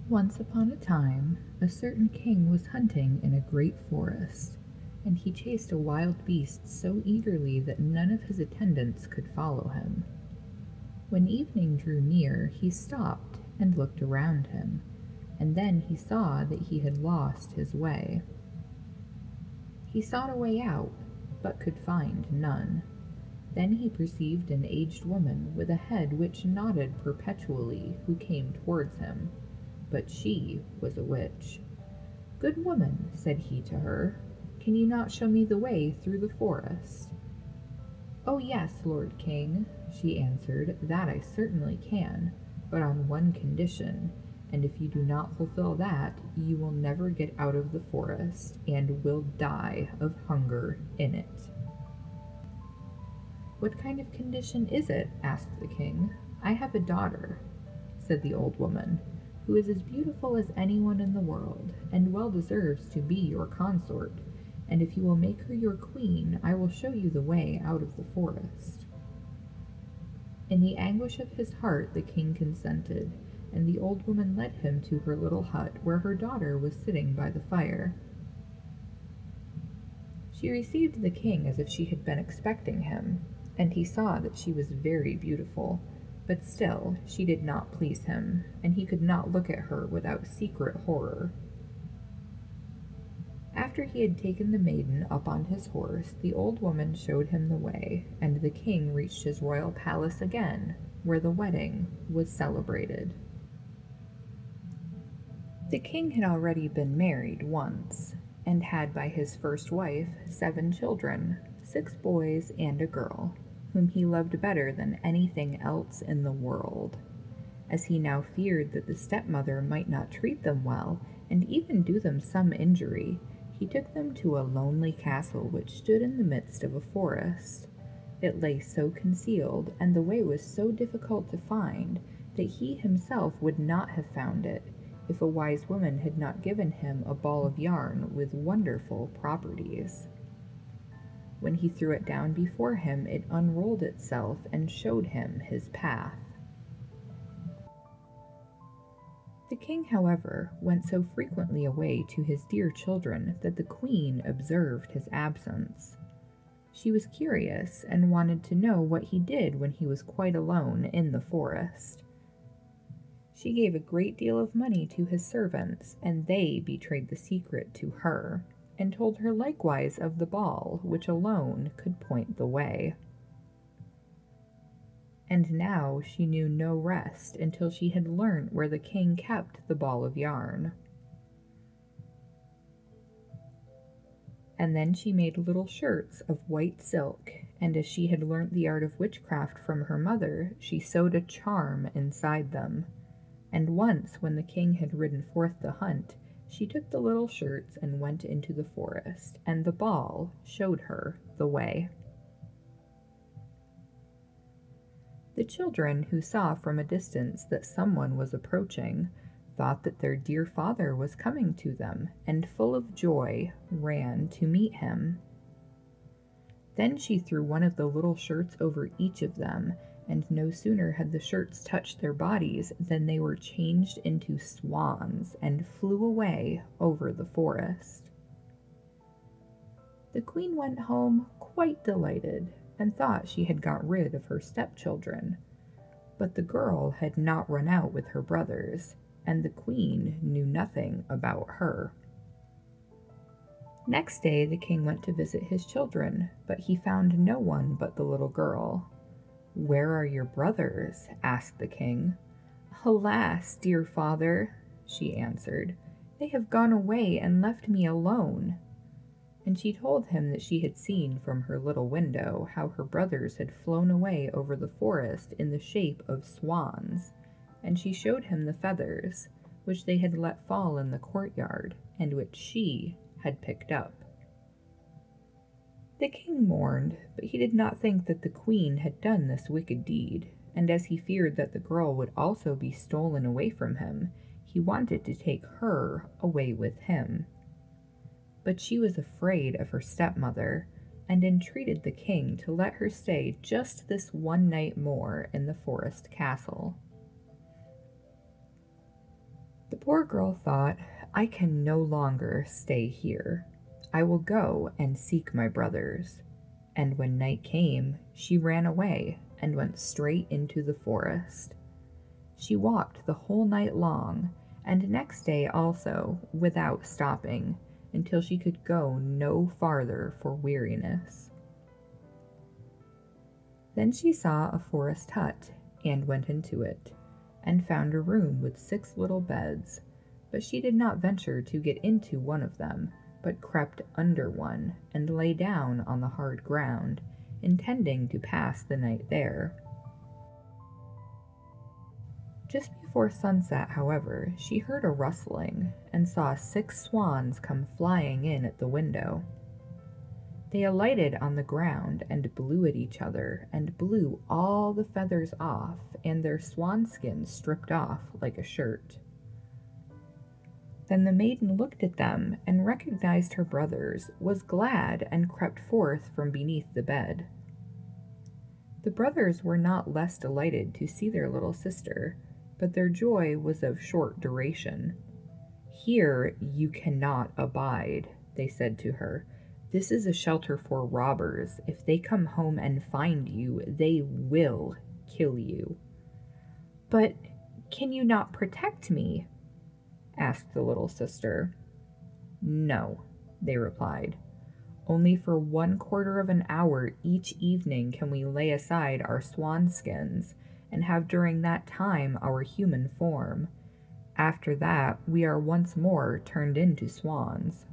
Once upon a time, a certain king was hunting in a great forest, and he chased a wild beast so eagerly that none of his attendants could follow him. When evening drew near, he stopped and looked around him, and then he saw that he had lost his way. He sought a way out, but could find none. Then he perceived an aged woman with a head which nodded perpetually, who came towards him, but she was a witch. "Good woman," said he to her, "can you not show me the way through the forest?" "Oh yes, Lord King," she answered, "that I certainly can, but on one condition, and if you do not fulfill that, you will never get out of the forest, and will die of hunger in it." "What kind of condition is it?" asked the king. "I have a daughter," said the old woman, "who is as beautiful as anyone in the world, and well deserves to be your consort, and if you will make her your queen, I will show you the way out of the forest." In the anguish of his heart the king consented, and the old woman led him to her little hut, where her daughter was sitting by the fire. She received the king as if she had been expecting him, and he saw that she was very beautiful, but still she did not please him, and he could not look at her without secret horror. After he had taken the maiden up on his horse, the old woman showed him the way, and the king reached his royal palace again, where the wedding was celebrated. The king had already been married once, and had by his first wife 7 children, 6 boys and a girl, whom he loved better than anything else in the world. As he now feared that the stepmother might not treat them well, and even do them some injury, he took them to a lonely castle which stood in the midst of a forest. It lay so concealed, and the way was so difficult to find, that he himself would not have found it, if a wise woman had not given him a ball of yarn with wonderful properties. When he threw it down before him, it unrolled itself and showed him his path. The king, however, went so frequently away to his dear children that the queen observed his absence. She was curious and wanted to know what he did when he was quite alone in the forest. She gave a great deal of money to his servants, and they betrayed the secret to her, and told her likewise of the ball, which alone could point the way. And now she knew no rest until she had learnt where the king kept the ball of yarn. And then she made little shirts of white silk, and as she had learnt the art of witchcraft from her mother, she sewed a charm inside them. And once, when the king had ridden forth to hunt, she took the little shirts and went into the forest, and the ball showed her the way. The children, who saw from a distance that someone was approaching, thought that their dear father was coming to them, and full of joy ran to meet him. Then she threw one of the little shirts over each of them, and no sooner had the shirts touched their bodies than they were changed into swans and flew away over the forest. The queen went home quite delighted, and thought she had got rid of her stepchildren. But the girl had not run out with her brothers, and the queen knew nothing about her. Next day the king went to visit his children, but he found no one but the little girl. "Where are your brothers?" asked the king. "Alas, dear father," she answered, "they have gone away and left me alone." And she told him that she had seen from her little window how her brothers had flown away over the forest in the shape of swans, and she showed him the feathers, which they had let fall in the courtyard, and which she had picked up. The king mourned, but he did not think that the queen had done this wicked deed, and as he feared that the girl would also be stolen away from him, he wanted to take her away with him. But she was afraid of her stepmother, and entreated the king to let her stay just this one night more in the forest castle. The poor girl thought, "I can no longer stay here. I will go and seek my brothers." And when night came, she ran away and went straight into the forest. She walked the whole night long, and next day also, without stopping, until she could go no farther for weariness. Then she saw a forest hut, and went into it, and found a room with 6 little beds, but she did not venture to get into one of them, but crept under one, and lay down on the hard ground, intending to pass the night there. Just before sunset, however, she heard a rustling, and saw 6 swans come flying in at the window. They alighted on the ground, and blew at each other, and blew all the feathers off, and their swan skins stripped off like a shirt. Then the maiden looked at them, and recognized her brothers, was glad, and crept forth from beneath the bed. The brothers were not less delighted to see their little sister, but their joy was of short duration. "Here you cannot abide," they said to her. "This is a shelter for robbers. If they come home and find you, they will kill you." "But can you not protect me?" asked the little sister. "No," they replied. "Only for 1/4 of an hour each evening can we lay aside our swan skins, and have during that time our human form. After that, we are once more turned into swans."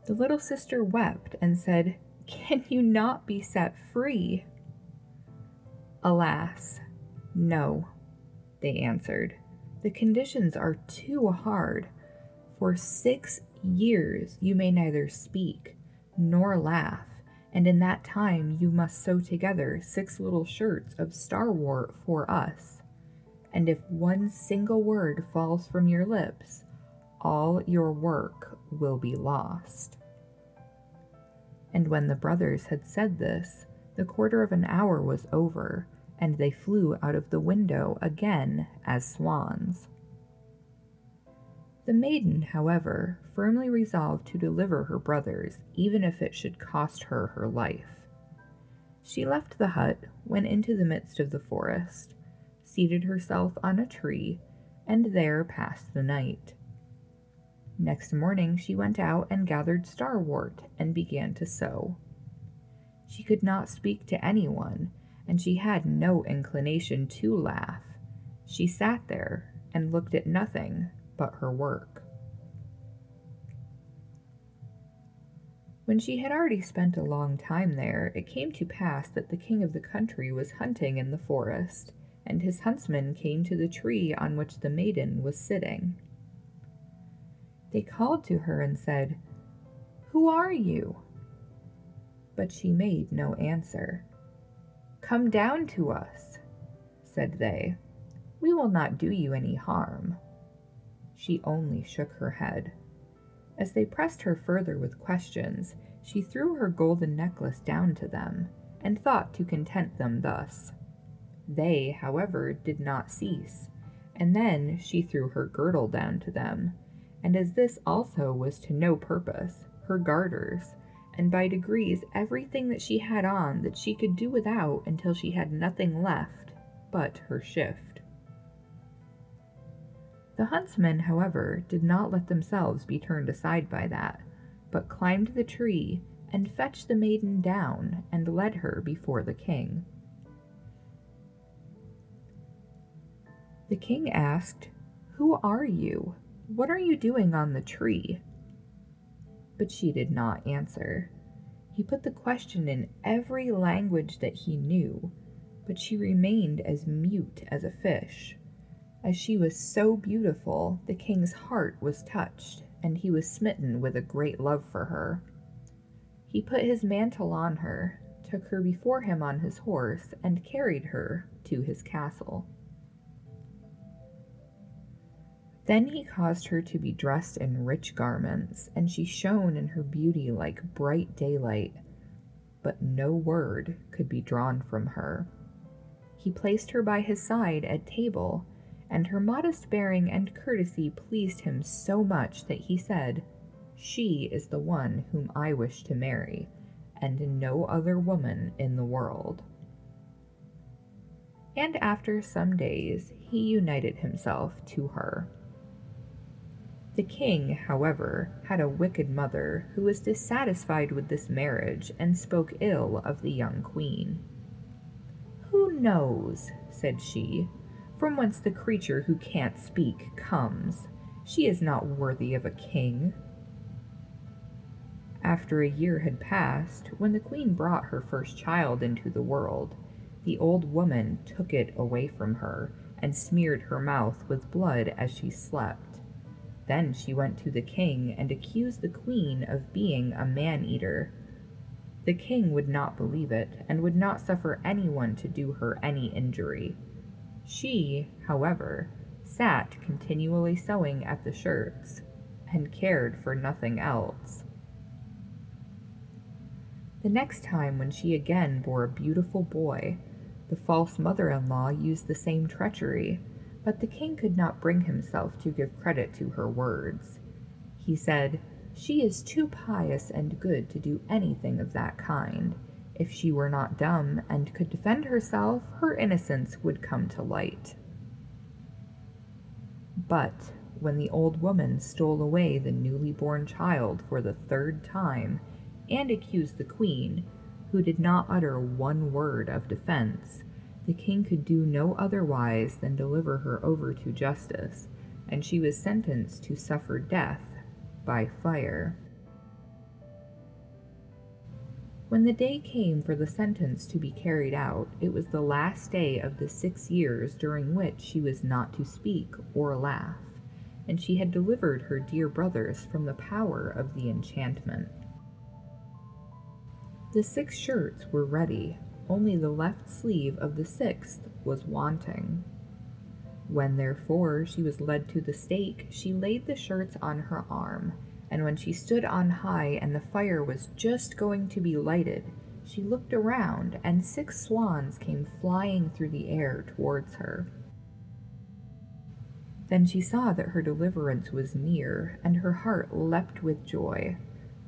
The little sister wept and said, "Can you not be set free?" "Alas, no," they answered. "The conditions are too hard. For 6 years you may neither speak nor laugh, and in that time you must sew together 6 little shirts of starwort for us. And if one single word falls from your lips, all your work will be lost." And when the brothers had said this, the 1/4 of an hour was over, and they flew out of the window again as swans. The maiden, however, firmly resolved to deliver her brothers, even if it should cost her her life. She left the hut, went into the midst of the forest, seated herself on a tree, and there passed the night. Next morning she went out and gathered starwort and began to sew. She could not speak to anyone, and she had no inclination to laugh. She sat there and looked at nothing but her work. When she had already spent a long time there, it came to pass that the king of the country was hunting in the forest, and his huntsmen came to the tree on which the maiden was sitting. They called to her and said, "Who are you?" But she made no answer. "Come down to us," said they. "We will not do you any harm." She only shook her head. As they pressed her further with questions, she threw her golden necklace down to them, and thought to content them thus. They, however, did not cease, and then she threw her girdle down to them, and as this also was to no purpose, her garters, and by degrees everything that she had on that she could do without until she had nothing left but her shift. The huntsmen, however, did not let themselves be turned aside by that, but climbed the tree and fetched the maiden down and led her before the king. The king asked, "Who are you? What are you doing on the tree?" But she did not answer. He put the question in every language that he knew, but she remained as mute as a fish. As she was so beautiful, the king's heart was touched, and he was smitten with a great love for her. He put his mantle on her, took her before him on his horse, and carried her to his castle. Then he caused her to be dressed in rich garments, and she shone in her beauty like bright daylight, but no word could be drawn from her. He placed her by his side at table, and her modest bearing and courtesy pleased him so much that he said, "She is the one whom I wish to marry, and no other woman in the world." And after some days he united himself to her. The king, however, had a wicked mother who was dissatisfied with this marriage and spoke ill of the young queen. "Who knows," said she, "from whence the creature who can't speak comes? She is not worthy of a king." After a year had passed, when the queen brought her first child into the world, the old woman took it away from her and smeared her mouth with blood as she slept. Then she went to the king and accused the queen of being a man-eater. The king would not believe it, and would not suffer anyone to do her any injury. She, however, sat continually sewing at the shirts, and cared for nothing else. The next time when she again bore a beautiful boy, the false mother-in-law used the same treachery, but the king could not bring himself to give credit to her words. He said, "She is too pious and good to do anything of that kind. If she were not dumb and could defend herself, her innocence would come to light." But when the old woman stole away the newly born child for the third time, and accused the queen, who did not utter one word of defense, the king could do no otherwise than deliver her over to justice, and she was sentenced to suffer death by fire. When the day came for the sentence to be carried out, it was the last day of the 6 years during which she was not to speak or laugh, and she had delivered her dear brothers from the power of the enchantment. The 6 shirts were ready, only the left sleeve of the 6th was wanting. When therefore she was led to the stake, she laid the shirts on her arm, and when she stood on high and the fire was just going to be lighted, she looked around, and 6 swans came flying through the air towards her. Then she saw that her deliverance was near, and her heart leapt with joy.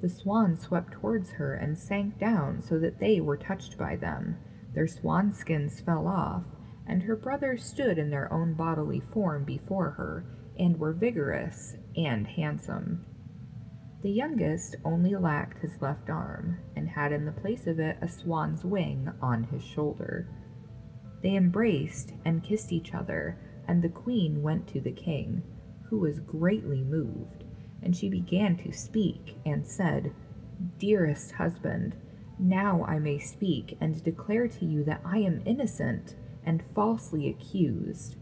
The swans swept towards her and sank down so that they were touched by them. Their swan skins fell off, and her brothers stood in their own bodily form before her, and were vigorous and handsome. The youngest only lacked his left arm, and had in the place of it a swan's wing on his shoulder. They embraced and kissed each other, and the queen went to the king, who was greatly moved, and she began to speak, and said, "Dearest husband, now I may speak and declare to you that I am innocent and falsely accused."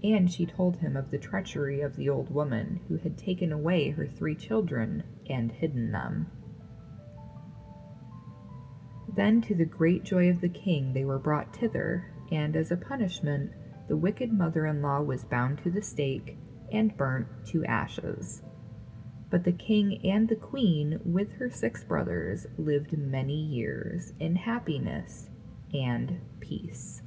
And she told him of the treachery of the old woman, who had taken away her 3 children and hidden them. Then, to the great joy of the king, they were brought thither, and as a punishment, the wicked mother-in-law was bound to the stake and burnt to ashes. But the king and the queen, with her 6 brothers, lived many years in happiness and peace.